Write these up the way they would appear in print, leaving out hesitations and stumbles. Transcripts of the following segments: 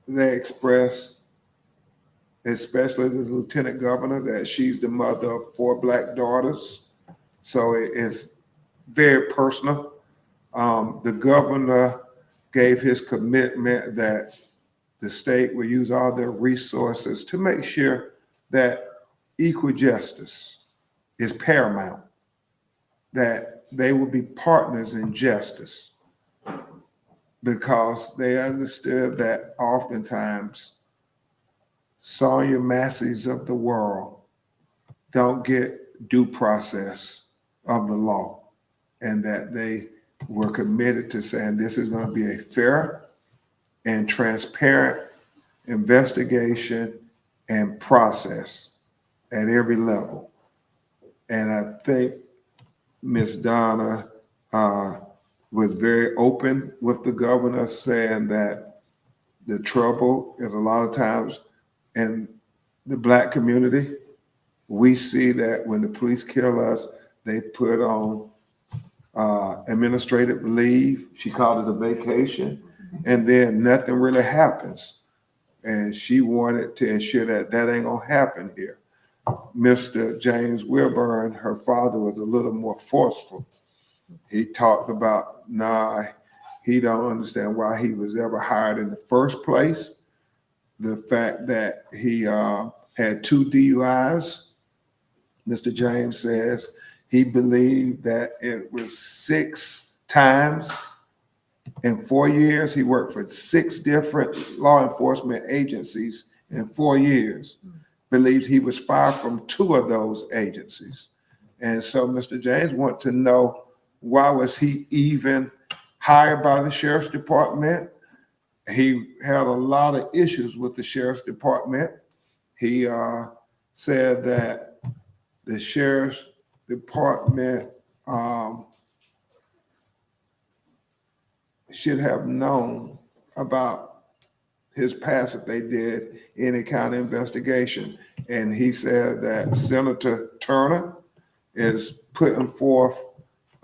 they expressed, especially the lieutenant governor, that she's the mother of 4 black daughters. So it is very personal. The governor gave his commitment that the state will use all their resources to make sure that equal justice is paramount, that they will be partners in justice because they understood that oftentimes Sonya Masseys of the world don't get due process of the law, and that they were committed to saying this is going to be a fair and transparent investigation and process at every level. And I think Ms. Donna was very open with the governor, saying that the trouble is a lot of times in the black community. We see that when the police kill us, they put on administrative leave. She called it a vacation, and then nothing really happens. And she wanted to ensure that that ain't gonna happen here. Mr. James Wilburn, her father, was a little more forceful. He talked about, nah, he don't understand why he was ever hired in the first place. The fact that he had 2 DUIs. Mr. James says he believed that it was 6 times in 4 years. He worked for 6 different law enforcement agencies in 4 years. Believes he was fired from 2 of those agencies. And so Mr. James wanted to know, why was he even hired by the sheriff's department? He had a lot of issues with the sheriff's department. He said that the sheriff's department should have known about his past if they did any kind of investigation. And he said that Senator Turner is putting forth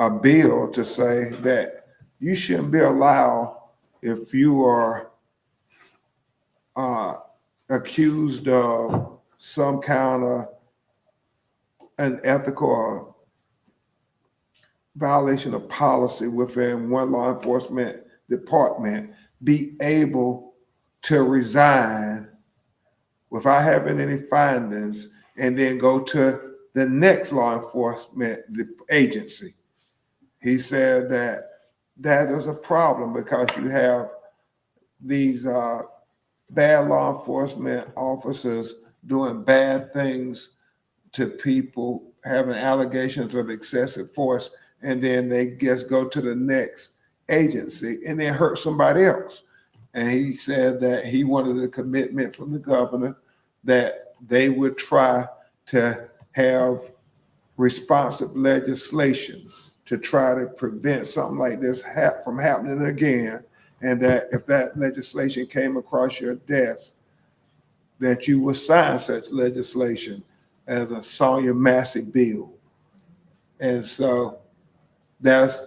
a bill to say that you shouldn't be allowed, if you are accused of some kind of unethical or violation of policy within one law enforcement department, be able to resign without having any findings and then go to the next law enforcement agency. He said that that is a problem because you have these bad law enforcement officers doing bad things to people, having allegations of excessive force, and then they just go to the next agency and then hurt somebody else. And he said that he wanted a commitment from the governor that they would try to have responsive legislation to try to prevent something like this from happening again. And that if that legislation came across your desk, that you would sign such legislation as a Sonya Massey bill. And so that's,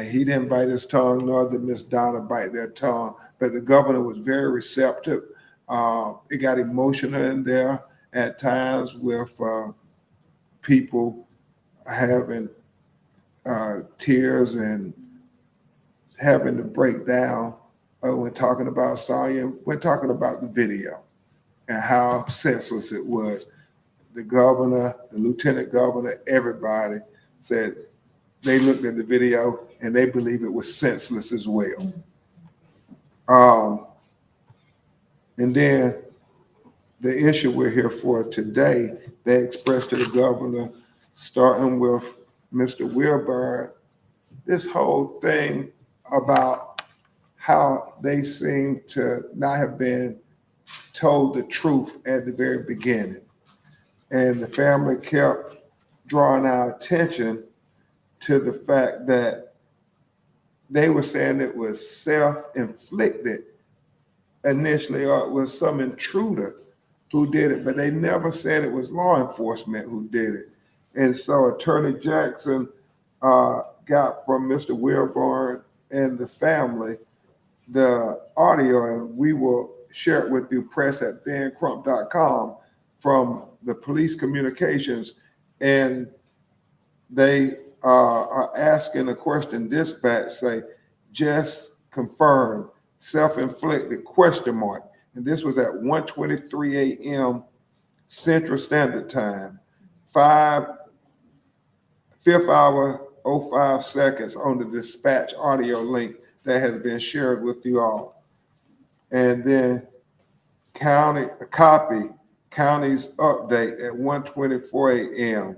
he didn't bite his tongue, nor did Miss Donna bite their tongue, but the governor was very receptive. It got emotional in there at times with people having tears and having to break down when talking about Sonya, when talking about the video and how senseless it was. The governor, the lieutenant governor, everybody said they looked at the video and they believe it was senseless as well. And then the issue we're here for today, they expressed to the governor, starting with Mr. Wilburn, this whole thing about how they seem to not have been told the truth at the very beginning. And the family kept drawing our attention to the fact that they were saying it was self-inflicted initially, or it was some intruder who did it, but they never said it was law enforcement who did it. And so Attorney Jackson got from Mr. Wilburn and the family the audio, and we will share it with you, press@bencrump.com from the police communications, and they are asking a question. Dispatch say, just confirm, self-inflicted, ? And this was at 1:23 a.m. Central Standard Time, 5th hour, 05 seconds on the dispatch audio link that has been shared with you all. And then county's update at 1:24 a.m.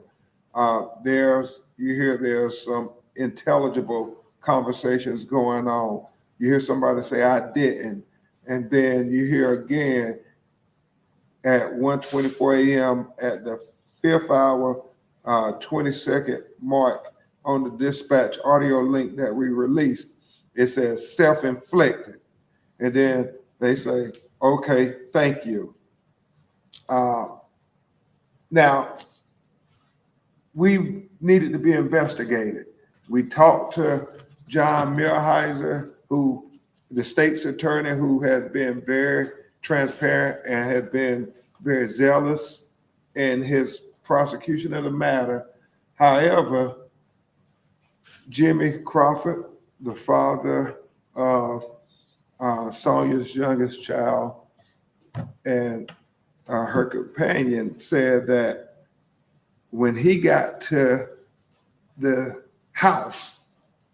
There's some intelligible conversations going on. You hear somebody say, I didn't. And then you hear again at 1:24 a.m. at the 5th hour, 20-second mark on the dispatch audio link that we released. It says self-inflicted. And then they say, okay, thank you. Now, we needed to be investigated. We talked to John Millhiser, who the state's attorney, who has been very transparent and has been very zealous in his prosecution of the matter. However, Jimmy Crawford, the father of Sonya's youngest child, and her companion, said that when he got to the house,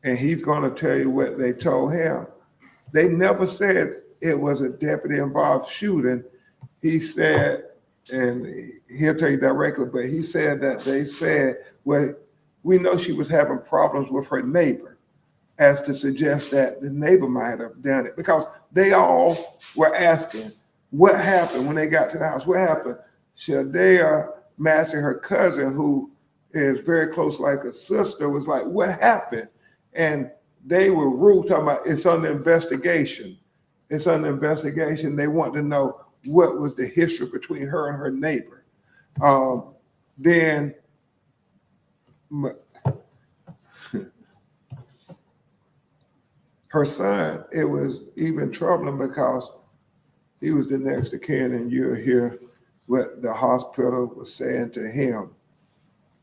and he's going to tell you what they told him, they never said it was a deputy-involved shooting. He said, and he'll tell you directly, but he said that they said, well, we know she was having problems with her neighbor, as to suggest that the neighbor might have done it, because they all were asking, what happened when they got to the house? What happened? Sonya Massey, her cousin, who is very close, like a sister, was like, what happened? And they were rude, talking about it's under investigation. It's under investigation. They want to know what was the history between her and her neighbor. Then her son, it was even troubling because he was the next of kin, and you'll hear what the hospital was saying to him.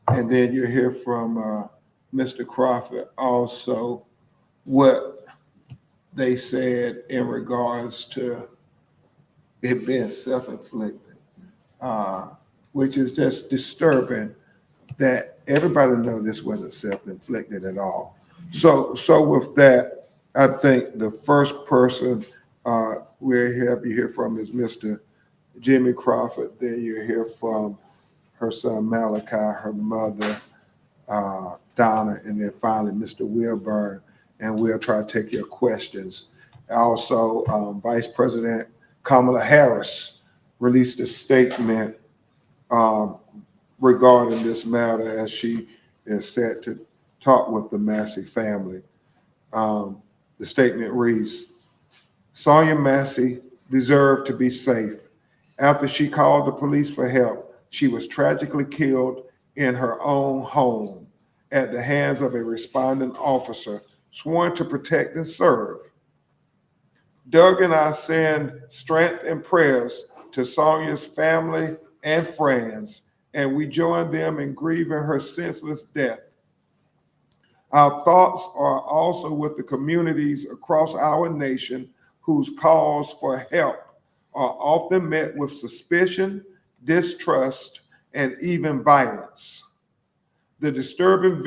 And then you hear from Mr. Crawford also what they said in regards to it being self-inflicted, which is just disturbing that everybody knows this wasn't self-inflicted at all. So with that, I think the first person we'll have you hear from is Mr. Jimmy Crawford. Then you hear from her son Malachi, her mother Donna, and then finally Mr. Wilburn, and we'll try to take your questions. Also, Vice President Kamala Harris released a statement regarding this matter as she is set to talk with the Massey family. The statement reads, Sonya Massey deserved to be safe. After she called the police for help, she was tragically killed in her own home at the hands of a responding officer sworn to protect and serve. Doug and I send strength and prayers to Sonya's family and friends, and we join them in grieving her senseless death. Our thoughts are also with the communities across our nation whose calls for help are often met with suspicion, distrust, and even violence. The disturbing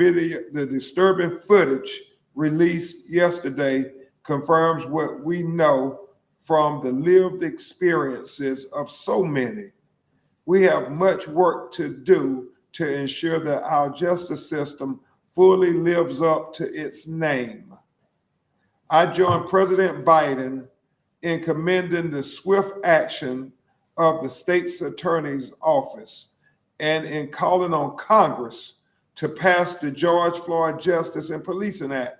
footage released yesterday confirms what we know from the lived experiences of so many. We have much work to do to ensure that our justice system fully lives up to its name. I join President Biden in commending the swift action of the state's attorney's office and in calling on Congress to pass the George Floyd Justice and Policing Act,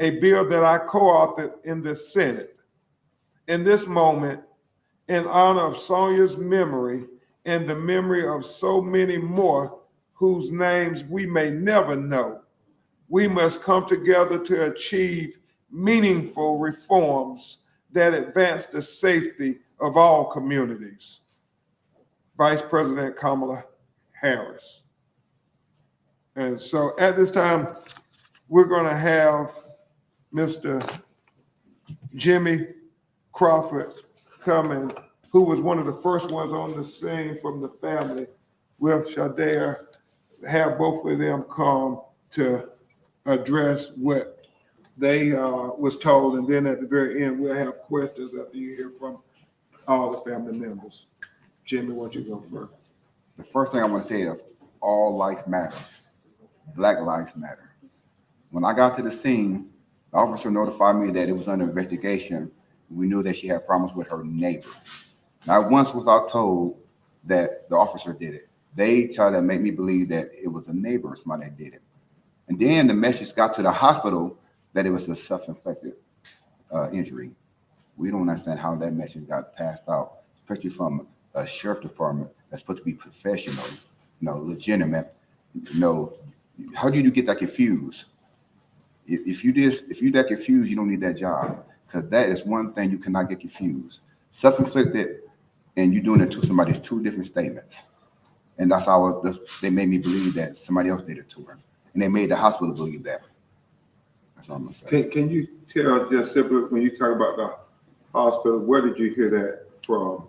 a bill that I co-authored in the Senate. In this moment, in honor of Sonya's memory and the memory of so many more whose names we may never know, we must come together to achieve meaningful reforms that advance the safety of all communities. Vice President Kamala Harris. And so at this time, we're going to have Mr. Jimmy Crawford coming, who was one of the first ones on the scene from the family with Shadare, have both of them come to address what they was told. And then at the very end, we'll have questions after you hear from all the family members. Jimmy, why don't you go first? The first thing I want to say is all life matter. Black lives matter. When I got to the scene, the officer notified me that it was under investigation. We knew that she had problems with her neighbor. Not once was I told that the officer did it. They tried to make me believe that it was a neighbor or somebody that did it. And then the message got to the hospital that it was a self-inflicted injury. We don't understand how that message got passed out, especially from a sheriff department that's supposed to be professional, legitimate. How do you get that confused? If you that confused, you don't need that job, because that is one thing you cannot get confused. Self-inflicted and you doing it to somebody is two different statements. And that's how they made me believe that somebody else did it to her. And they made the hospital believe that. That's all I'm gonna say. Can you tell just simply, when you talk about the hospital, where did you hear that from?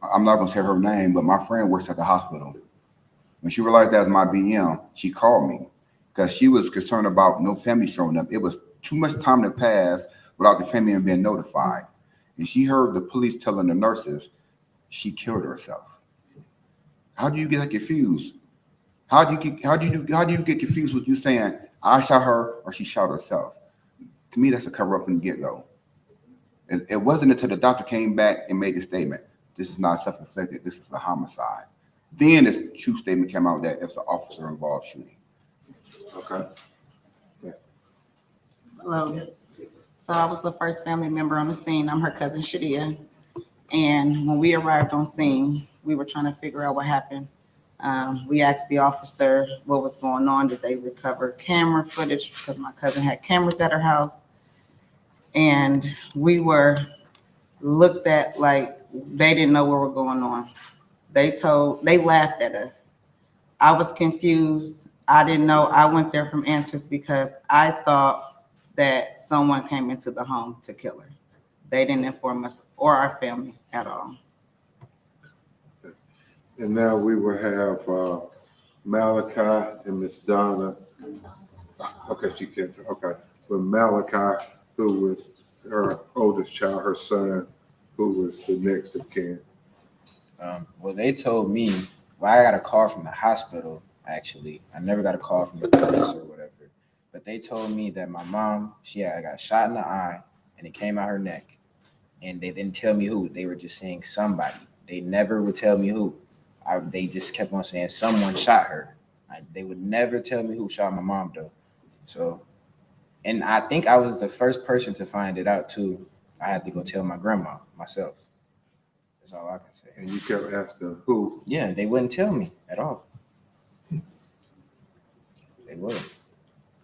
I'm not gonna say her name, but my friend works at the hospital. When she realized that was my BM, she called me because she was concerned about no family showing up. It was too much time to pass without the family being notified. And she heard the police telling the nurses she killed herself. How do you get confused? How do you get confused with you saying I shot her or she shot herself? To me, that's a cover up from the get-go. It wasn't until the doctor came back and made the statement, this is not self-inflicted, this is a homicide. Then this true statement came out that it was an officer involved shooting. Okay. Yeah. Hello. So I was the first family member on the scene. I'm her cousin Shadia. And when we arrived on scene, we were trying to figure out what happened. We asked the officer what was going on. Did they recover camera footage? Because my cousin had cameras at her house. And we were looked at like they didn't know what was going on. They laughed at us. I was confused. I didn't know. I went there from answers because I thought that someone came into the home to kill her. They didn't inform us or our family at all. And now we will have Malachi and Miss Donna. Okay, she can't. Okay, but Malachi, who was her oldest child, her son, who was the next of kin. Well, they told me, I got a call from the hospital, actually. I never got a call from the police or whatever. But they told me that my mom, she got shot in the eye and it came out her neck. And they didn't tell me who. They were just saying somebody. They never would tell me who. They just kept on saying someone shot her. They would never tell me who shot my mom, though. So, and I think I was the first person to find it out, too. I had to go tell my grandma myself. That's all I can say. And you kept asking who? Yeah, they wouldn't tell me at all. They wouldn't.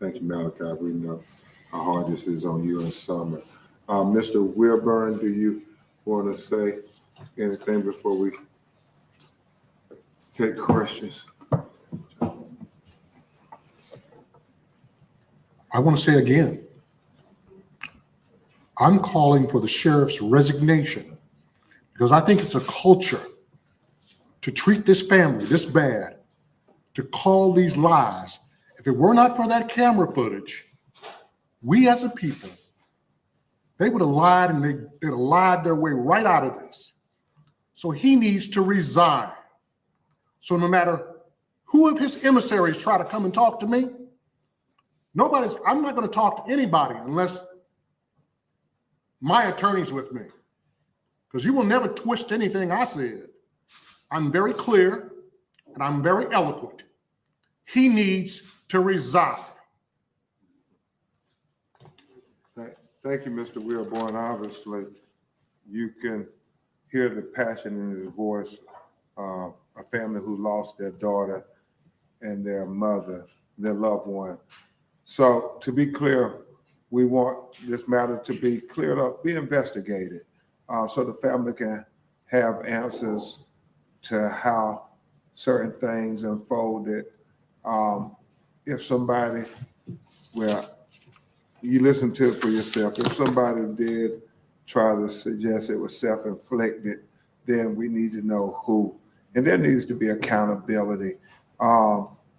Thank you, Malachi. We know how hard this is on you and Summer. Mr. Wilburn, do you want to say anything before we take questions? I want to say again, I'm calling for the sheriff's resignation because I think it's a culture to treat this family this bad, to call these lies. If it were not for that camera footage, we as a people, they would have lied and they'd have lied their way right out of this. So he needs to resign. So no matter who of his emissaries try to come and talk to me, I'm not going to talk to anybody unless my attorney's with me, because you will never twist anything I said. I'm very clear and I'm very eloquent. He needs to resign. Thank you, Mr. Wilborn. Obviously, you can hear the passion in his voice. A family who lost their daughter and their mother, their loved one. So to be clear, we want this matter to be cleared up, be investigated, so the family can have answers to how certain things unfolded. If somebody, well, you listen to it for yourself. If somebody did try to suggest it was self-inflicted, then we need to know who. And there needs to be accountability.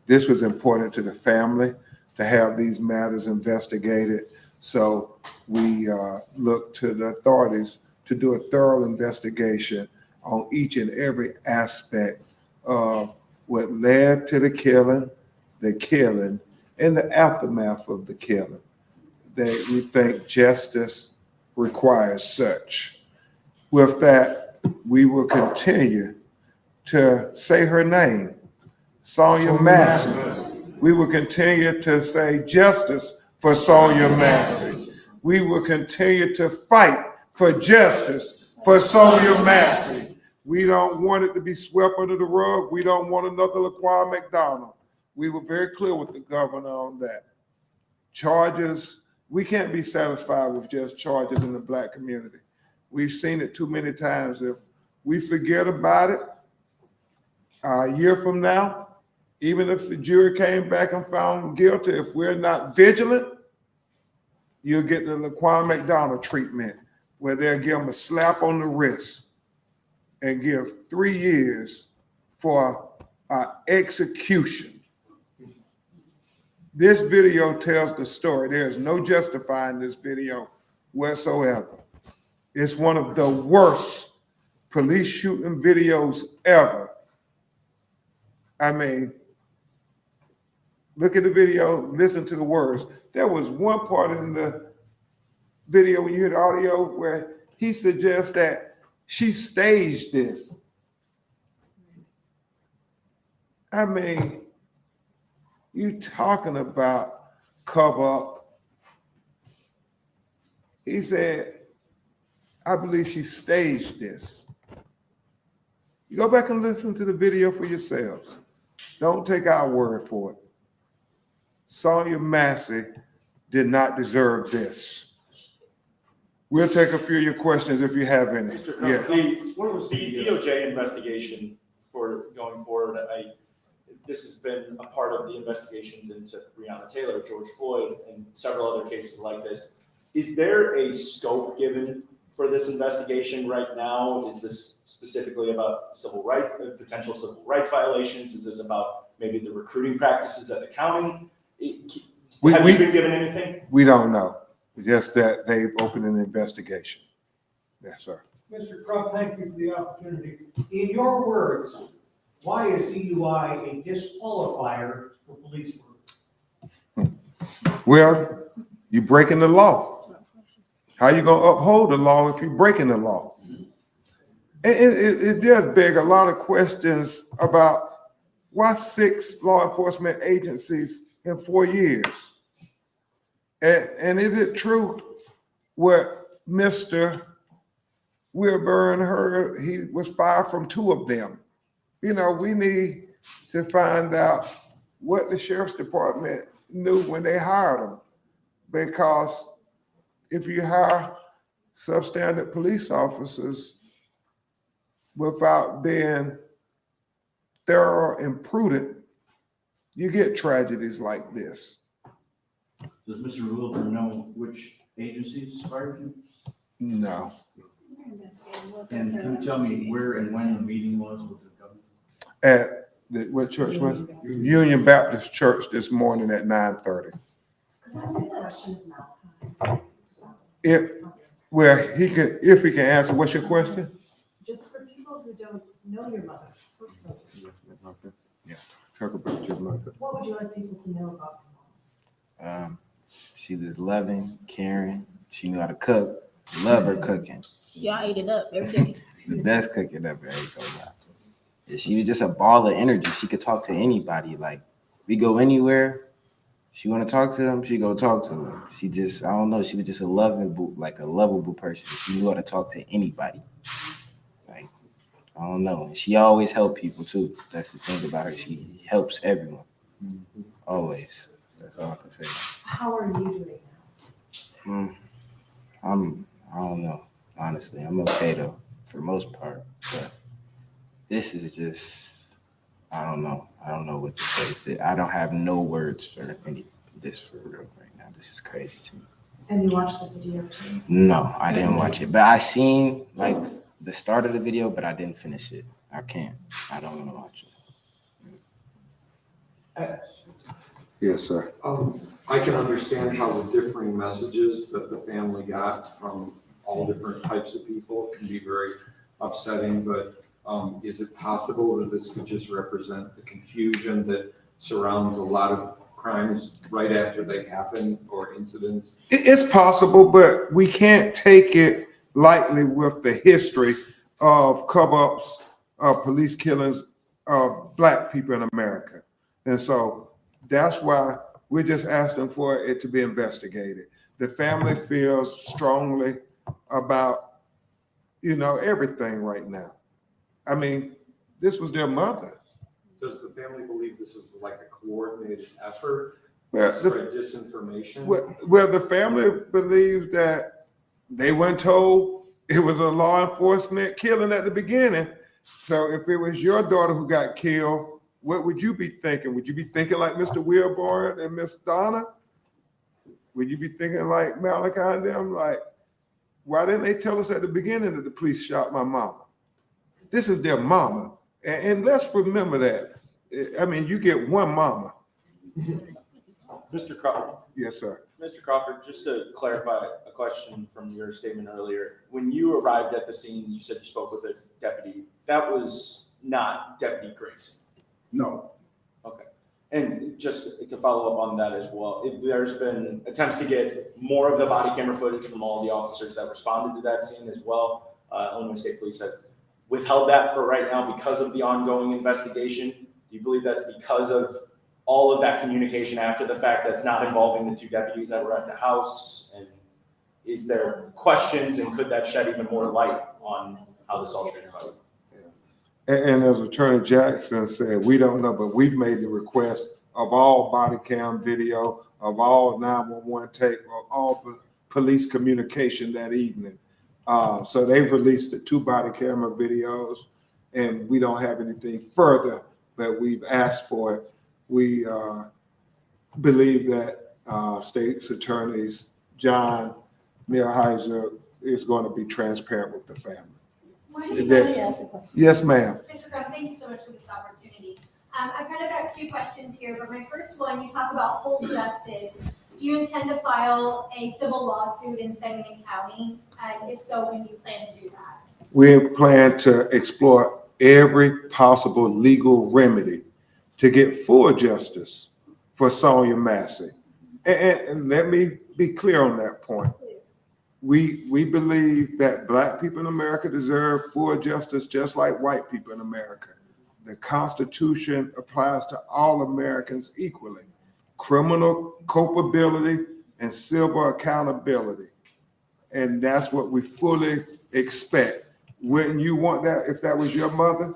This was important to the family to have these matters investigated. So we look to the authorities to do a thorough investigation on each and every aspect of what led to the killing, and the aftermath of the killing. That we think justice requires such. With that, we will continue to say her name, Sonya Massey. We will continue to say justice for Sonya Massey. We will continue to fight for justice for Sonya Massey. We don't want it to be swept under the rug. We don't want another Laquan McDonald. We were very clear with the governor on that. Charges, we can't be satisfied with just charges in the Black community. We've seen it too many times. If we forget about it, a year from now, even if the jury came back and found guilty, if we're not vigilant, you'll get the Laquan McDonald treatment, where they'll give them a slap on the wrist and give 3 years for execution. This video tells the story. There's no justifying this video whatsoever. It's one of the worst police shooting videos ever. I mean, look at the video, listen to the words. There was one part in the video when you hear the audio where he suggests that she staged this. I mean, you talking about cover up. He said, I believe she staged this. You go back and listen to the video for yourselves. Don't take our word for it. Sonya Massey did not deserve this. We'll take a few of your questions if you have any. Mr. Crump, Yeah. the DOJ investigation for going forward, this has been a part of the investigations into Breonna Taylor, George Floyd, and several other cases like this. Is there a scope given for this investigation right now? Is this specifically about civil rights, potential civil rights violations? Is this about maybe the recruiting practices at the county? Have you been given anything? We don't know. Just that they've opened an investigation. Yes, sir. Mr. Crump, thank you for the opportunity. In your words, why is DUI a disqualifier for police work? Well, you're breaking the law. How you gonna uphold the law if you're breaking the law? It does beg a lot of questions about why 6 law enforcement agencies in 4 years? And is it true what Mr. Wilburn heard? He was fired from 2 of them. You know, we need to find out what the sheriff's department knew when they hired him. Because if you hire substandard police officers without being thorough and prudent, you get tragedies like this. Does Mr. Wilbur know which agencies fired him? No. And can you tell me where and when the meeting was with the governor? At what church was it? Union Baptist Church this morning at 9:30. Could I ask a question of If he can answer, what's your question? just for people who don't know your mother personally, Yeah. Talk about your mother. what would you like people to know about your mom? She was loving, caring. She knew how to cook. Love her cooking. Y'all ate it up every day. The best cooking ever. Yeah, she was just a ball of energy. She could talk to anybody. Like, we go anywhere, she want to talk to them, she go talk to them. She just, I don't know, she was just a lovable person. She knew how to talk to anybody. Like, I don't know. She always helped people too. That's the thing about her. She helps everyone. Always. That's all I can say. How are you doing now? I don't know. Honestly, I'm okay though for the most part, but this is just, I don't know. I don't know what to say. I don't have no words for this for real right now. This is crazy to me. And you watched the video too? No, I didn't watch it, but I seen like the start of the video, but I didn't finish it. I can't. I don't want to watch it. Yes, sir. I can understand how the differing messages that the family got from all different types of people can be very upsetting, but is it possible that this could just represent the confusion that surrounds a lot of crimes right after they happen or incidents? It's possible, but we can't take it lightly with the history of cover-ups of police killings of Black people in America. And so that's why we're just asking for it to be investigated. The family feels strongly about, everything right now. I mean, this was their mother. Does the family believe this is like a coordinated effort Well, to the- spread disinformation? Well, the family believes that they weren't told it was a law enforcement killing at the beginning. So if it was your daughter who got killed, what would you be thinking? Would you be thinking like Mr. Wilborn and Miss Donna? Would you be thinking like Malachi and them? Like, why didn't they tell us at the beginning that the police shot my mama? This is their mama. And let's remember that. I mean, you get one mama. Mr. Crawford, Yes, sir. Mr. Crawford, just to clarify a question from your statement earlier. When you arrived at the scene, you said you spoke with a deputy. That was not Deputy Grayson. No. Okay. And just to follow up on that as well, if there's been attempts to get more of the body camera footage from all the officers that responded to that scene as well. Illinois State Police have withheld that for right now because of the ongoing investigation. Do you believe that's because of all of that communication after the fact that's not involving the two deputies that were at the house? And is there questions, and could that shed even more light on how this all transpired? And as Attorney Jackson said, we don't know, but we've made the request of all body cam video, of all 911 tape, of all the police communication that evening. So they've released the 2 body camera videos, and we don't have anything further, but we've asked for it. We believe that State's attorneys, John Millhiser, is going to be transparent with the family. Let me ask a question. Yes, ma'am. Mr. Crump, thank you so much for this opportunity. I've kind of got 2 questions here, but my first one, you talk about whole justice. Do you intend to file a civil lawsuit in Sangamon County? And if so, when do you plan to do that? We plan to explore every possible legal remedy to get full justice for Sonya Massey. And let me be clear on that point. We believe that Black people in America deserve full justice just like white people in America. The Constitution applies to all Americans equally. Criminal culpability and civil accountability. And that's what we fully expect. Wouldn't you want that if that was your mother?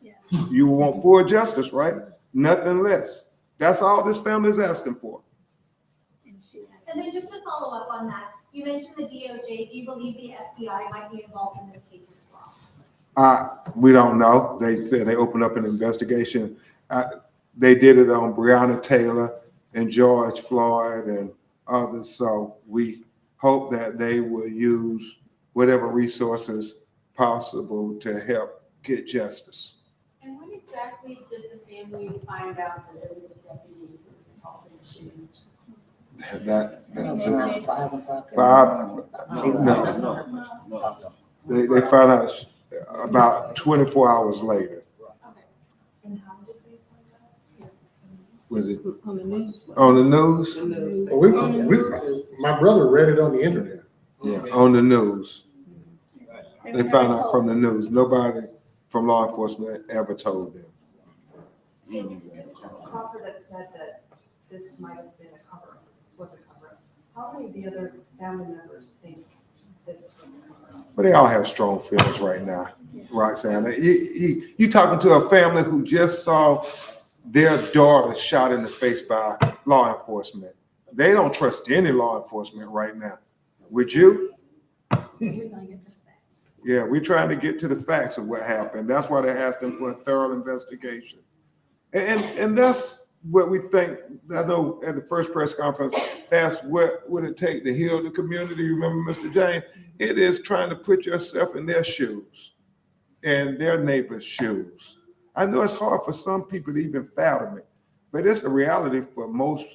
Yeah. You want full justice, right? Nothing less. That's all this family is asking for. And then just to follow up on that, you mentioned the DOJ. Do you believe the FBI might be involved in this case as well? We don't know. They said they opened up an investigation. They did it on Breonna Taylor and George Floyd and others. So we hope that they will use whatever resources possible to help get justice. And when exactly did the family find out that it was a deputy who was involved in the shooting? They found out about 24 hours later. And how did they find out? Was it On the news. on the news? Well, my brother read it on the internet. Yeah, on the news. They found out from the news. Nobody from law enforcement ever told them. So Mr. Crawford had said that this might have been a cover-up, this was a cover-up. How many of the other family members think this was a cover-up? But they all have strong feelings right now, Roxanne. You talking to a family who just saw their daughter shot in the face by law enforcement. They don't trust any law enforcement right now. Would you? Yeah, we're trying to get to the facts of what happened. That's why they're asking for a thorough investigation. And that's what we think. I know at the first press conference, asked what would it take to heal the community? You remember, Mr. James? It is trying to put yourself in their shoes and their neighbors' shoes. I know it's hard for some people to even fathom it, but it's a reality for most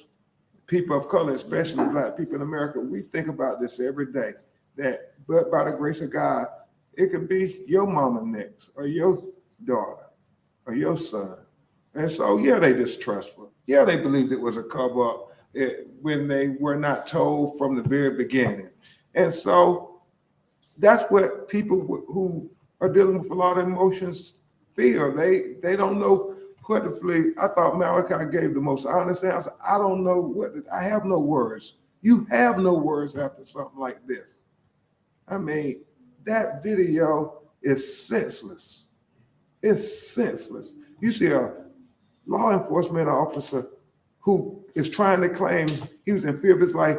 people of color, especially Black people in America. We think about this every day, that but by the grace of God, it could be your mama next, or your daughter, or your son. And so, yeah, they distrustful. Yeah, they believed it was a cover up when they were not told from the very beginning. And so that's what people who are dealing with a lot of emotions feel. They don't know what to believe. I thought Malachi gave the most honest answer. I don't know I have no words. You have no words after something like this. I mean, that video is senseless. It's senseless. You see a law enforcement officer who is trying to claim he was in fear of his life,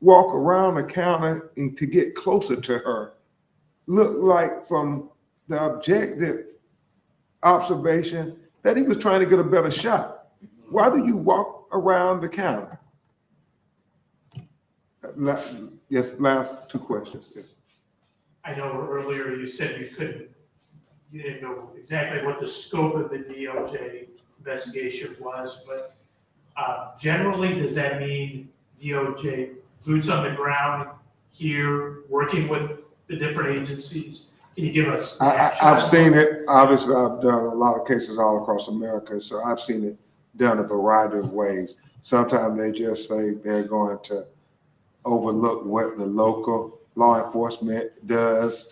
walk around the counter and to get closer to her. Look like from the objective observation that he was trying to get a better shot. Why do you walk around the counter? Yes, last two questions. Yes. I know earlier you said you didn't know exactly what the scope of the DOJ investigation was, but generally, does that mean DOJ boots on the ground here, working with the different agencies? Can you give us? I've seen it. Obviously, I've done a lot of cases all across America, so I've seen it done a variety of ways. Sometimes they just say they're going to overlook what the local law enforcement does,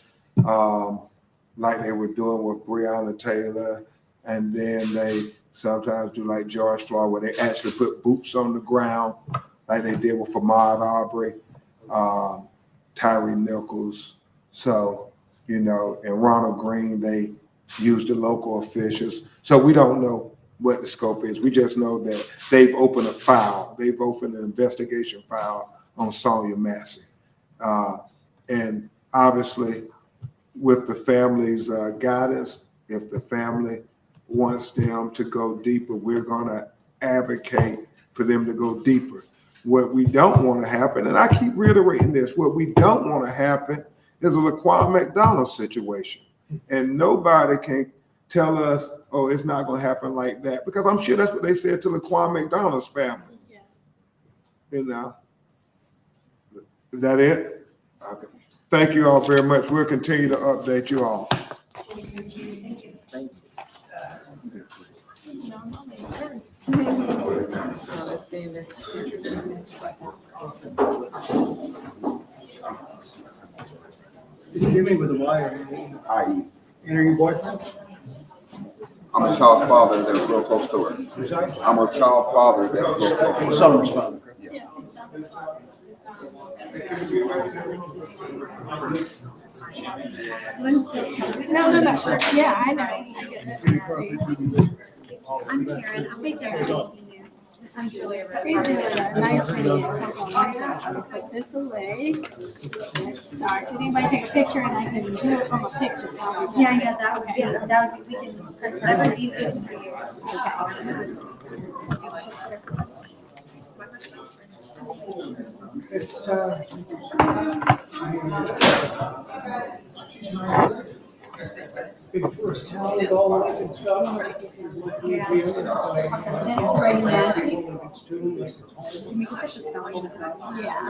like they were doing with Breonna Taylor, and then they sometimes do like George Floyd, where they actually put boots on the ground, like they did with Ahmaud Arbery, Tyree Nichols. So, you know, and Ronald Green, they used the local officials. So we don't know what the scope is. We just know that they've opened a file. They've opened an investigation file on Sonya Massey. And obviously, with the family's guidance, if the family wants them to go deeper, we're going to advocate for them to go deeper. What we don't want to happen, and I keep reiterating this, what we don't want to happen is a Laquan McDonald situation. And nobody can tell us, oh, it's not going to happen like that, because I'm sure that's what they said to Laquan McDonald's family. Yes. You know, is that it? Okay. Thank you all very much. We'll continue to update you all. Thank you. Hit me with a wire. I.e., Enter your boyfriend. I'm a child father that was real close to her. I'm sorry? I'm a child father that was real close to her. Summer's father. Yes. No. Yeah, I know. I'm Karen, I'll be there in 15 years. I'm Julia. Nice to meet you. I'll put this away. Start. Did anybody take a picture and I can do it from a picture? Yeah, that would, that would be, we can, whatever's easiest for you. Yeah,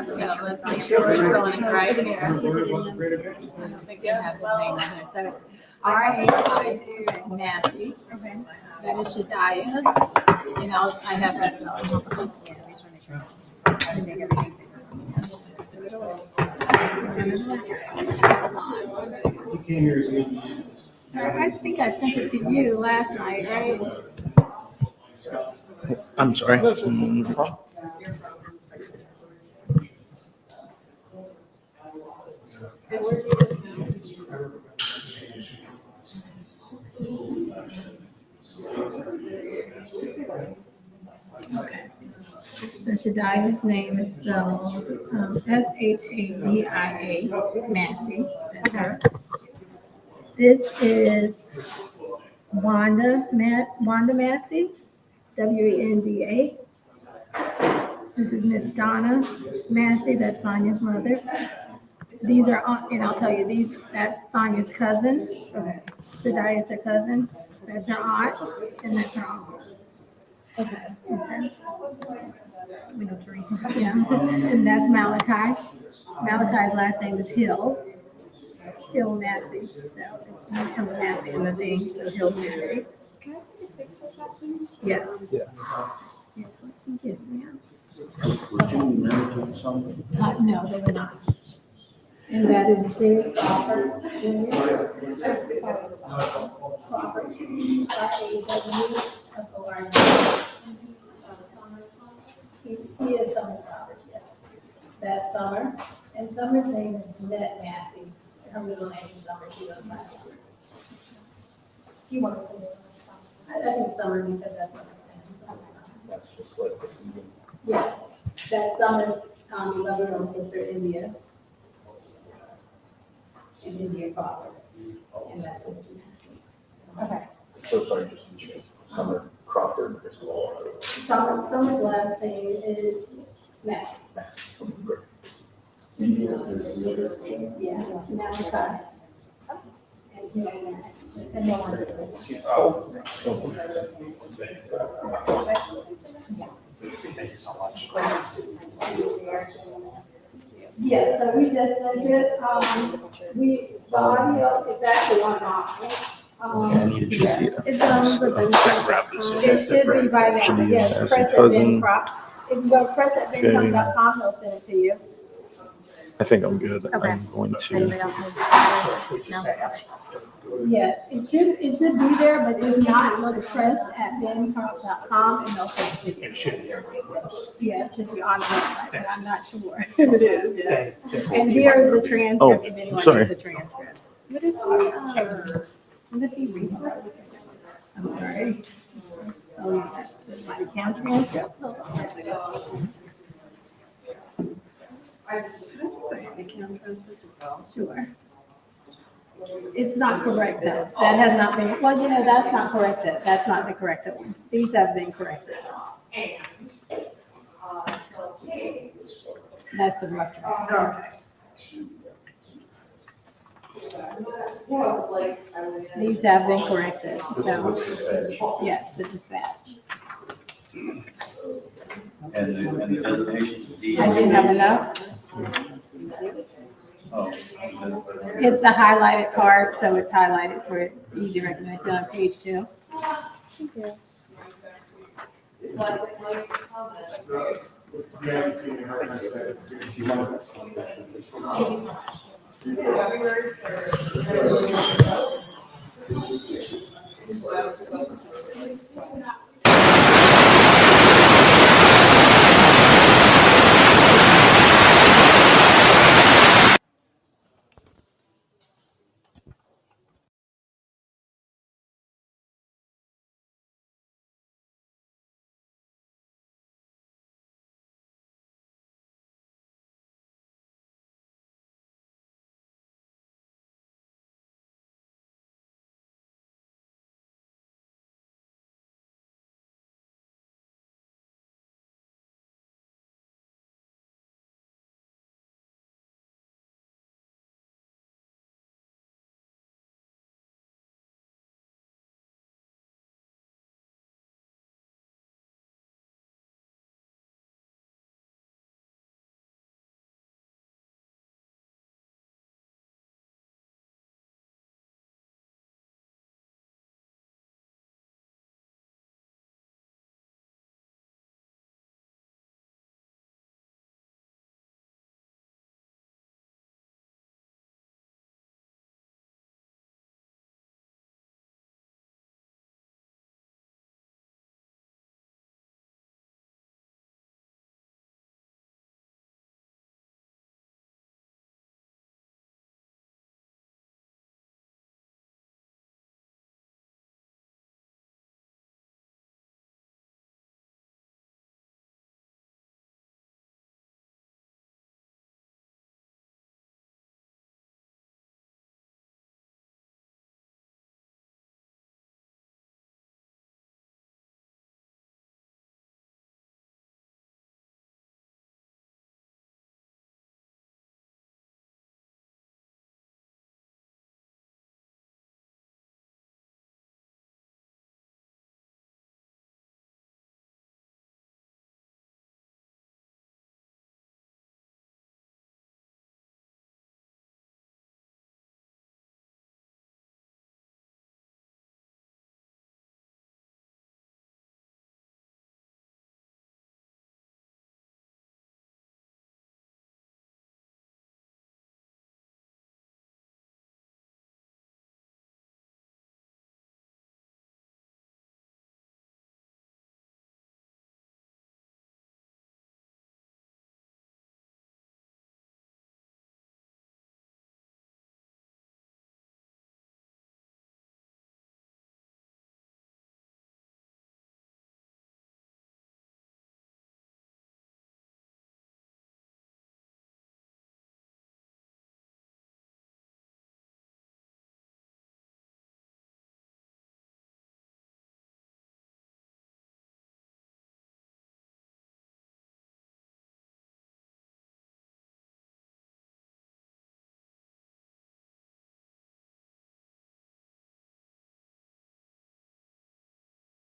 so let's make sure we're spelling it right here. I don't think it has his name on here, so R-A-I Massey. Okay. That is Shadiah. You know, I have her spelling. So I think I sent it to you last night, right? I'm sorry. So Shadia's name is spelled Shadia, Massey. That's her. This is Wanda Massey, Wenda. This is Miss Donna Massey, that's Sonia's mother. These are, and I'll tell you, that's Sonia's cousin. Shadia's her cousin. That's her aunt, and that's her uncle. Okay. We know Teresa. Yeah, and that's Malachi. Malachi's last name is Hill Massey. So it's Hill Massey in the thing, so Hill Massey. Yes. Yeah. Yes, ma'am. No, they were not. And that is Jimmy Crawford. Crawford. R-A-W-F-O-R-D. He is Summer's father, yes. That's Summer. And Summer's name is Jeanette Massey. Her middle name is Summer. She goes by Summer. You want to put it on? I think Summer because that's what I'm saying. That's just like this. Yes, that's Summer's younger little sister, India. And India Crawford. And that's his Massey. Okay. So sorry, just Summer Crawford. Summer's last name is Massey. Yeah, Malachi. And no one. Thank you so much. Yeah, so we just sent it, the audio is actually on off. It's but it should be by now, yes, press it, then crop. If you go press it, then crump.com, they'll send it to you. I think I'm good. Okay. I'm going to. Yes, it should be there, but if not, go to press@bencrump.com and they'll send it to you. It should be there. Yeah, it should be on the website, but I'm not sure if it is, yeah. And here is the transcript, if anyone sorry. needs the transcript. What is, would it be resources? I'm sorry. Oh, yeah, that's my account transcript. Sure. It's not correct though. That has not been, well, that's not corrected. That's not the corrected one. These have been corrected. That's the rough draft. These have been corrected, so, yes, the dispatch. And the designations. I didn't have enough. It's the highlighted part, so it's highlighted for easy recognition on page 2.